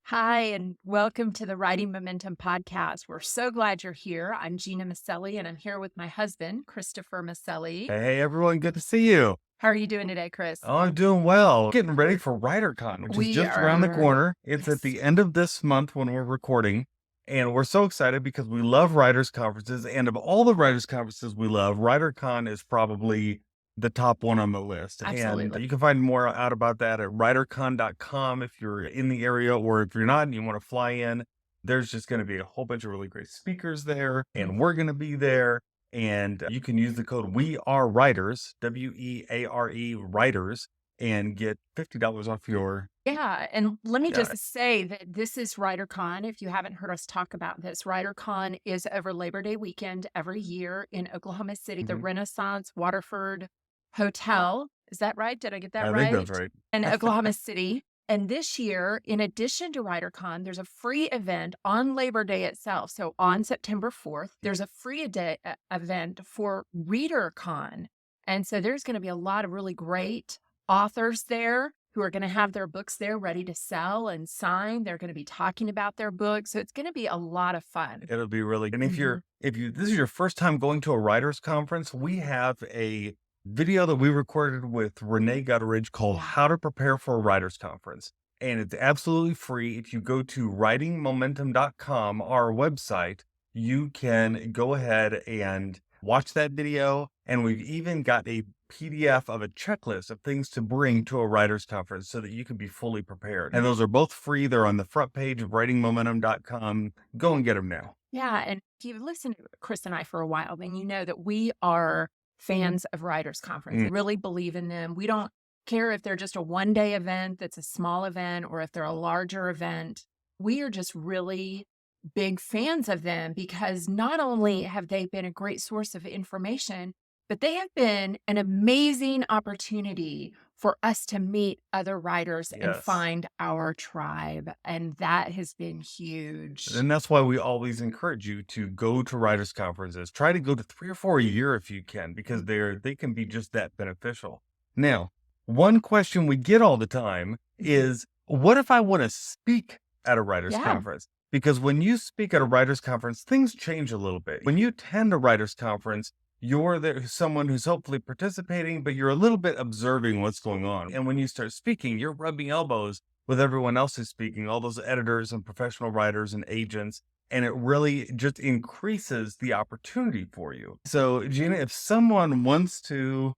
Hi, and welcome to the Writing Momentum podcast. We're so glad you're here. I'm Gena Maselli, and I'm here with my husband, Christopher Maselli. Hey everyone, good to see you. How are you doing today, Chris? Oh, I'm doing well. Getting ready for WriterCon, which is We just around the are, corner. It's at yes, the end of this month when we're recording, and we're so excited because we love writers conferences. And of all the writers conferences we love, WriterCon is probably the top one on the list. And absolutely. you can find more out about that at writercon.com if you're in the area, or if you're not and you want to fly in. There's just going to be a whole bunch of really great speakers there, and we're going to be there. And you can use the code We Are Writers, WEARE Writers, and get $50 off your. Yeah, and let me Yeah. just say that this is WriterCon. If you haven't heard us talk about this, WriterCon is over Labor Day weekend every year in Oklahoma City, the Mhm. Renaissance Waterford Hotel. Is that right? Did I get that I think that's right? right. In Oklahoma City. And this year, in addition to WriterCon, there's a free event on Labor Day itself. So on September 4th, there's a free event for ReaderCon. And so there's going to be a lot of really great authors there who are going to have their books there ready to sell and sign. They're going to be talking about their books. So it's going to be a lot of fun. It'll be really. And if Mhm. this is your first time going to a writers conference, we have a video that we recorded with Renee Gutteridge called How to Prepare for a Writers Conference. And it's absolutely free. If you go to writingmomentum.com, our website, you can go ahead and watch that video. And we've even got a PDF of a checklist of things to bring to a writers conference so that you can be fully prepared. And those are both free. They're on the front page of writingmomentum.com. Go and get them now. Yeah. And if you've listened to Chris and I for a while, then you know that we are fans of Writers Conference. We really believe in them. We don't care if they're just a one-day event that's a small event or if they're a larger event. We are just really big fans of them because not only have they been a great source of information, but they have been an amazing opportunity for us to meet other writers and Yes. find our tribe. And that has been huge. And that's why we always encourage you to go to writers conferences. Try to go to 3 or 4 a year if you can, because they can be just that beneficial. Now, one question we get all the time is, what if I want to speak at a writers Yeah. conference? Because when you speak at a writers conference, things change a little bit. When you attend a writers conference, you're there, someone who's hopefully participating, but you're a little bit observing what's going on. And when you start speaking, you're rubbing elbows with everyone else who's speaking, all those editors and professional writers and agents. And it really just increases the opportunity for you. So, Gina, if someone wants to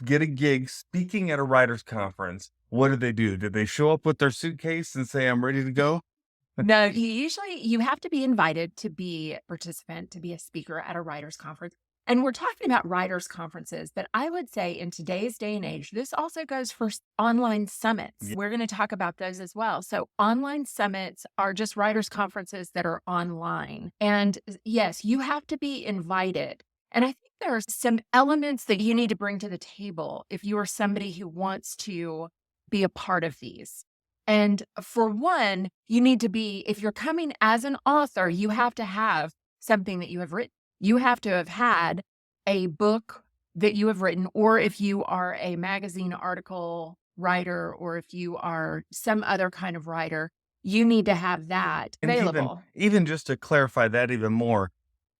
get a gig speaking at a writers conference, what do they do? Did they show up with their suitcase and say, I'm ready to go? No, you have to be invited to be a participant, to be a speaker at a writers conference. And we're talking about writers conferences, but I would say in today's day and age, this also goes for online summits. Yeah. We're going to talk about those as well. So online summits are just writers conferences that are online. And yes, you have to be invited. And I think there are some elements that you need to bring to the table if you are somebody who wants to be a part of these. And for one, you need to be, if you're coming as an author, you have to have something that you have written. You have to have had a book that you have written, or if you are a magazine article writer, or if you are some other kind of writer, you need to have that And available. even just to clarify that even more,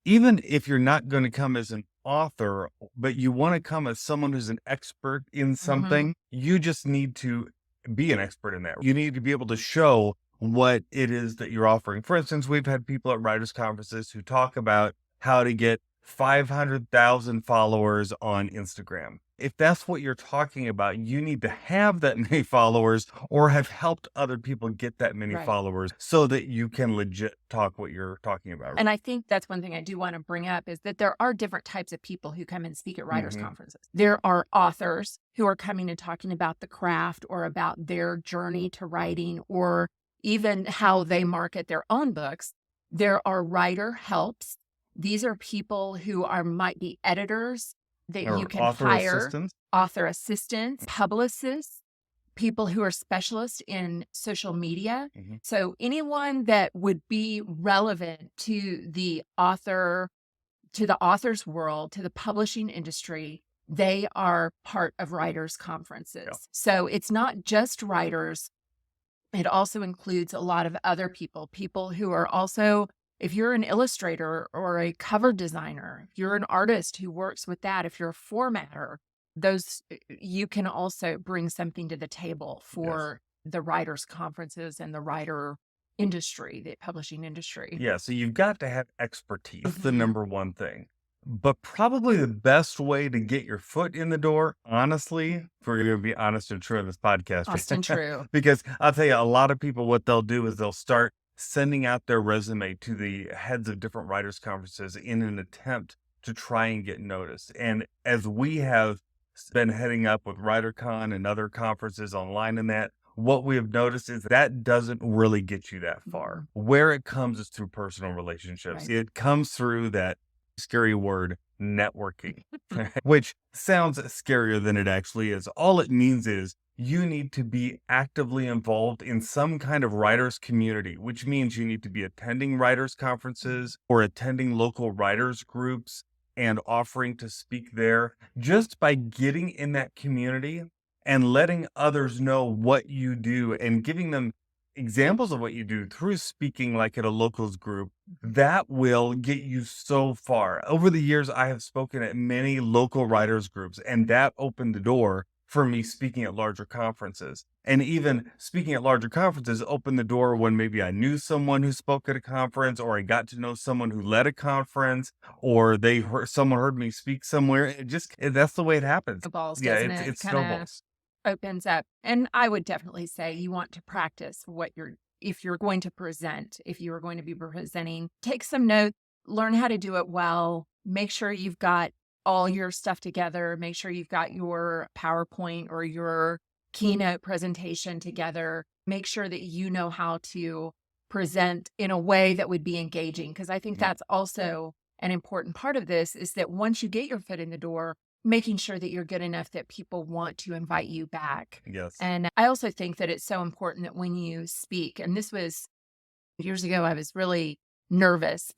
even if you're not going to come as an author, but you want to come as someone who's an expert in Mhm. something, you just need to be an expert in that. You need to be able to show what it is that you're offering. For instance, we've had people at writers conferences who talk about how to get 500,000 followers on Instagram. If that's what you're talking about, you need to have that many followers or have helped other people get that many Right. followers so that you can legit talk what you're talking about. And I think that's one thing I do want to bring up is that there are different types of people who come and speak at writers' Mhm. conferences. There are authors who are coming and talking about the craft or about their journey to writing or even how they market their own books. There are writer helps. These are people who might be editors that you Or can author hire, assistants. author assistants, publicists, people who are specialists in social media. Mhm. So anyone that would be relevant to the author, to the author's world, to the publishing industry, they are part of writers' Yeah. conferences. So it's not just writers It also includes a lot of other people who are also, if you're an illustrator or a cover designer, if you're an artist who works with that, if you're a formatter, those you can also bring something to the table Yes. for the writers' conferences and the writer industry, the publishing industry. Yeah, so you've got to have expertise. That's the Mhm. number one thing. But probably the best way to get your foot in the door, honestly, if we're going to be honest and true in this Austin podcast, True. because I'll tell you, a lot of people, what they'll do is they'll start sending out their resume to the heads of different writers' conferences in an attempt to try and get noticed. And as we have been heading up with WriterCon and other conferences online and that, what we have noticed is that doesn't really get you that far. Mhm. Where it comes is through personal relationships. Right. It comes through that scary word, networking, which sounds scarier than it actually is. All it means is you need to be actively involved in some kind of writers community, which means you need to be attending writers conferences or attending local writers groups and offering to speak there. Just by getting in that community and letting others know what you do and giving them examples of what you do through speaking like at a locals group, that will get you so far. Over the years, I have spoken at many local writers groups, and that opened the door for me speaking at larger conferences. And even speaking at larger conferences opened the door when maybe I knew someone who spoke at a conference, or I got to know someone who led a conference, or someone heard me speak somewhere. That's the way it happens. Balls, Yeah, doesn't it's it? it Kind of snowballs. opens up. And I would definitely say you want to practice what you're, if you're going to present, if you are going to be presenting, take some notes, learn how to do it well, make sure you've got all your stuff together, make sure you've got your PowerPoint or your keynote presentation together, make sure that you know how to present in a way that would be engaging. Because I think Mm, that's also an important part of this is that once you get your foot in the door, making sure that you're good enough that people want to invite you back. yes. And I also think that it's so important that when you speak, and this was years ago, I was really nervous.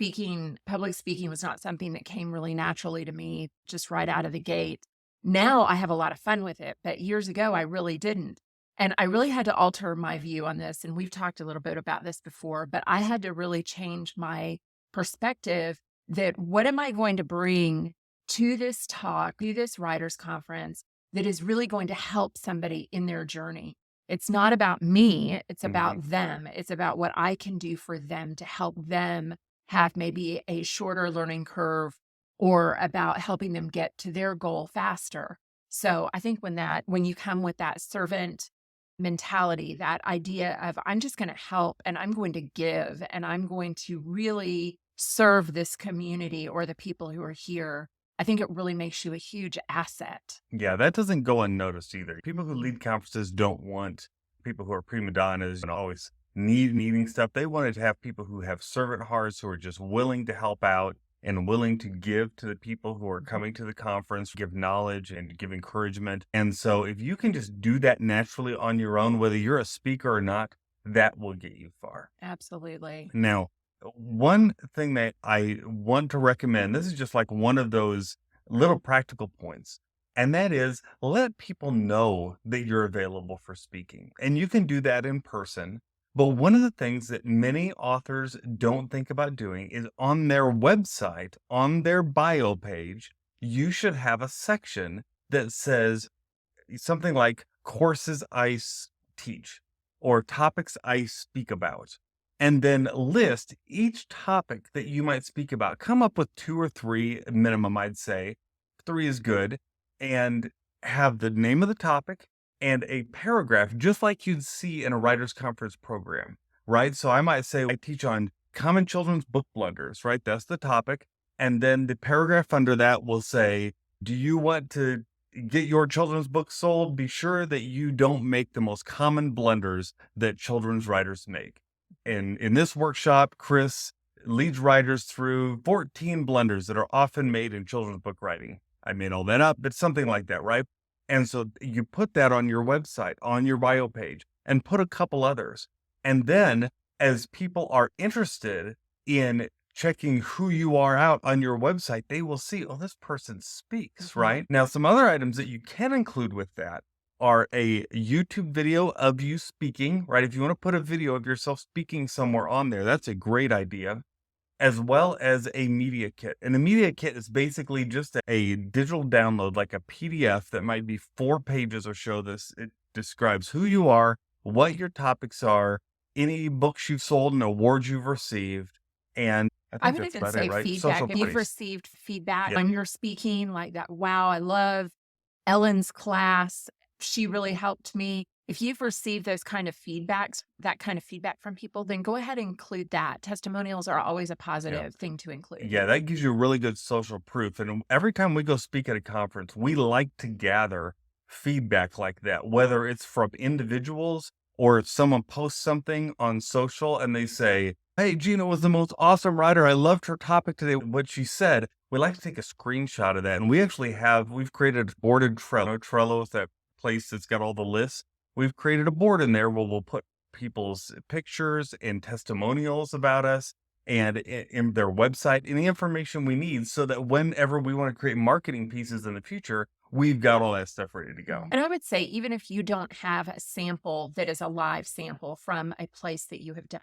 Public speaking was not something that came really naturally to me just right out of the gate. Now I have a lot of fun with it, but years ago, I really didn't. And I really had to alter my view on this. And we've talked a little bit about this before, but I had to really change my perspective that what am I going to bring to this talk, to this writers conference that is really going to help somebody in their journey? It's not about me, it's Mhm. about them. It's about what I can do for them to help them have maybe a shorter learning curve or about helping them get to their goal faster. So I think when you come with that servant mentality, that idea of I'm just going to help and I'm going to give and I'm going to really serve this community or the people who are here, I think it really makes you a huge asset. Yeah, that doesn't go unnoticed either. People who Mhm. lead conferences don't want people who are prima donnas and always needing stuff. They wanted to have people who have servant hearts, who are just willing to help out and willing to give to the people who are Mhm. coming to the conference, give knowledge and give encouragement. And so if you can just do that naturally on your own, whether you're a speaker or not, that will get you far. Absolutely. Now, one thing that I want to recommend, this is just like one of those little practical points, and that is let people know that you're available for speaking. And you can do that in person. But one of the things that many authors don't think about doing is on their website, on their bio page, you should have a section that says something like courses teach or topics I speak about, and then list each topic that you might speak about. Come up with two or three minimum, I'd say. Three is good, and have the name of the topic and a paragraph, just like you'd see in a writer's conference program, right? So I might say, I teach on common children's book blunders, right? That's the topic. And then the paragraph under that will say, do you want to get your children's book sold? Be sure that you don't make the most common blunders that children's writers make. And in this workshop, Chris leads writers through 14 blunders that are often made in children's book writing. I made all that up, but something like that, right? And so you put that on your website, on your bio page, and put a couple others. And then as people are interested in checking who you are out on your website, they will see, oh, this person speaks, Mhm. right? Now, some other items that you can include with that are a YouTube video of you speaking, right? If you want to put a video of yourself speaking somewhere on there, that's a great idea, as well as a media kit. And a media kit is basically just a digital download, like a PDF that might be 4 pages or so. It describes who you are, what your topics are, any books you've sold and awards you've received. And I I think would that's even about it, say right? feedback. Social If you've praise. received feedback Yeah. when you're speaking like that, wow, I love Ellen's class. She really helped me. If you've received those kind of feedbacks, that kind of feedback from people, then go ahead and include that. Testimonials are always a Yeah. positive thing to include. Yeah, that gives you really good social proof. And every time we go speak at a conference, we like to gather feedback like that, whether it's from individuals or if someone posts something on social and they say, "Hey, Gina was the most awesome writer. I loved her topic today." What she said, we like to take a screenshot of that. And we've created a board in Trello. Trello is that place that's got all the lists. We've created a board in there where we'll put people's pictures and testimonials about us and in their website, any information we need so that whenever we want to create marketing pieces in the future, we've got all that stuff ready to go. And I would say, even if you don't have a sample that is a live sample from a place that you have done,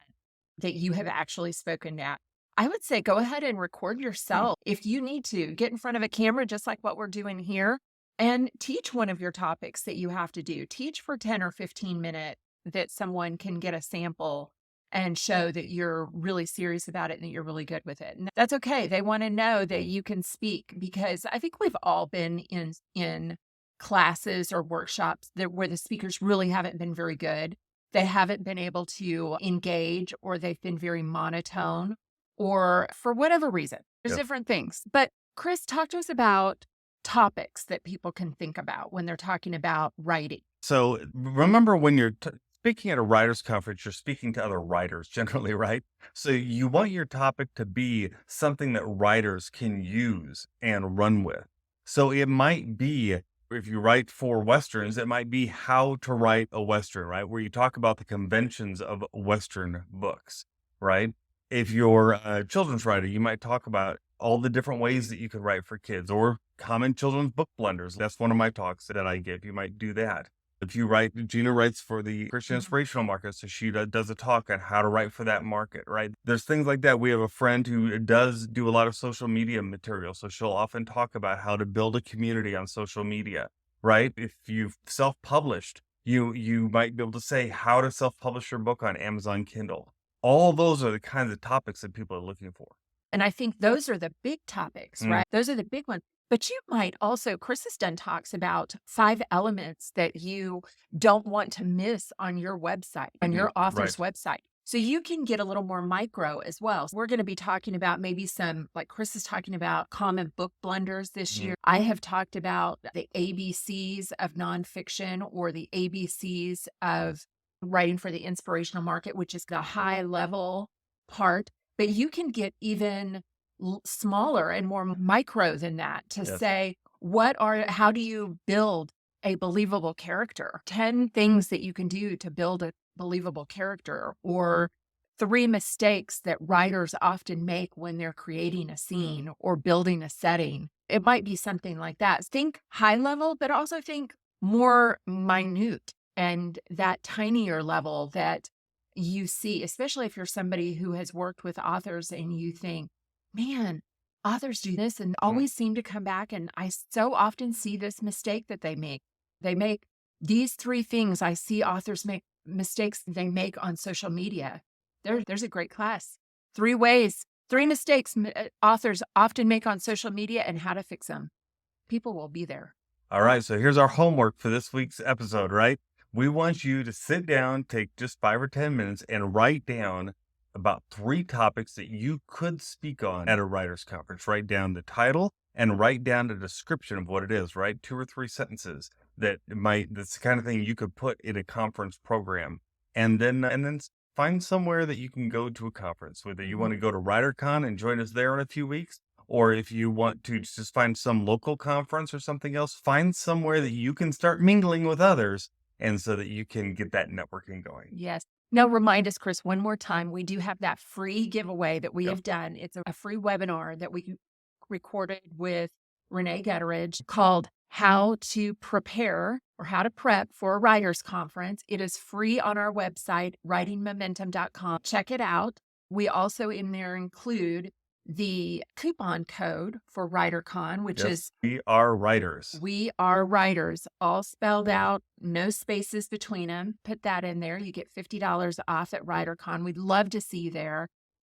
that you have actually spoken at, I would say go ahead and record yourself. If you need to, get in front of a camera, just like what we're doing here, and teach one of your topics that you have to do. Teach for 10 or 15 minutes that someone can get a sample and show that you're really serious about it and that you're really good with it. And that's okay. They want to know that you can speak, because I think we've all been in classes or workshops where the speakers really haven't been very good. They haven't been able to engage, or they've been very monotone, or for whatever reason. There's Yep. different things. But Chris, talk to us about topics that people can think about when they're talking about writing. So remember, when you're speaking at a writers conference, you're speaking to other writers generally, right? So you want your topic to be something that writers can use and run with. So it might be, if you write for Westerns, it might be how to write a Western, right? Where you talk about the conventions of Western books, right? If you're a children's writer, you might talk about all the different ways that you could write for kids, or common children's book blunders. That's one of my talks that I give. You might do that. If you write, Gina writes for the Christian inspirational market, so she does a talk on how to write for that market, right? There's things like that. We have a friend who does do a lot of social media material, so she'll often talk about how to build a community on social media, right? If you've self-published, you might be able to say how to self-publish your book on Amazon Kindle. All those are the kinds of topics that people are looking for. And I think those are the big topics, right? Those are the big ones. But you might also, Chris has done talks about 5 elements that you don't want to miss on your website, on your author's website. So you can get a little more micro as well. So we're going to be talking about maybe some, like Chris is talking about, common book blunders this year. I have talked about the ABCs of nonfiction, or the ABCs of writing for the inspirational market, which is the high level part. But you can get even smaller and more micro than that to say, how do you build a believable character? 10 things that you can do to build a believable character, or 3 mistakes that writers often make when they're creating a scene or building a setting. It might be something like that. Think high level, but also think more minute and that tinier level that you see, especially if you're somebody who has worked with authors and you think, man, authors do this and always seem to come back. And I so often see this mistake that they make. They make these 3 things. I see authors make mistakes they make on social media. There's a great class. 3 mistakes authors often make on social media and how to fix them. People will be there. All right, so here's our homework for this week's episode, right? We want you to sit down, take just 5 or 10 minutes, and write down about 3 topics that you could speak on at a writer's conference. Write down the title and write down the description of what it is, right? 2 or 3 sentences that's the kind of thing you could put in a conference program. And then find somewhere that you can go to a conference, whether you want to go to WriterCon and join us there in a few weeks, or if you want to just find some local conference or something else, find somewhere that you can start mingling with others, and so that you can get that networking going. Yes. Now, remind us, Chris, one more time. We do have that free giveaway that we have done. It's a free webinar that we recorded with Renee Gutteridge called How to Prepare or how to prep for a writer's conference. It is free on our website, writingmomentum.com. Check it out. We also in there include the coupon code for WriterCon, which Yes, is we are writers. We Are Writers, all spelled out, no spaces between them. Put that in there. You get $50 off at WriterCon. We'd love to see you there.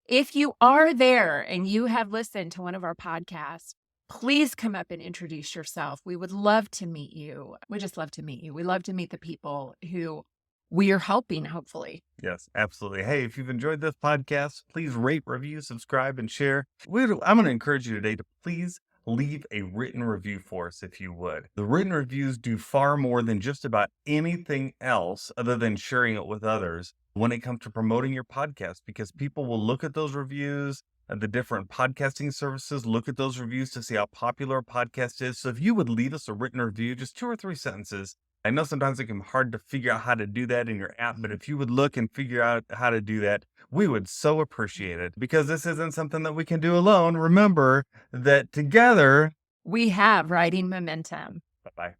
If you are there and you have listened to one of our podcasts, please come up and introduce yourself. We would love to meet you. We just love to meet you. We love to meet the people who we are helping, hopefully. Yes, absolutely. Hey, if you've enjoyed this podcast, please rate, review, subscribe, and share. I'm going to encourage you today to please leave a written review for us if you would. The written reviews do far more than just about anything else other than sharing it with others when it comes to promoting your podcast, because people will look at those reviews. The different podcasting services look at those reviews to see how popular a podcast is. So if you would leave us a written review, just 2 or 3 sentences. I know sometimes it can be hard to figure out how to do that in your app, but if you would look and figure out how to do that, we would so appreciate it, because this isn't something that we can do alone. Remember that together, we have writing momentum. bye-bye.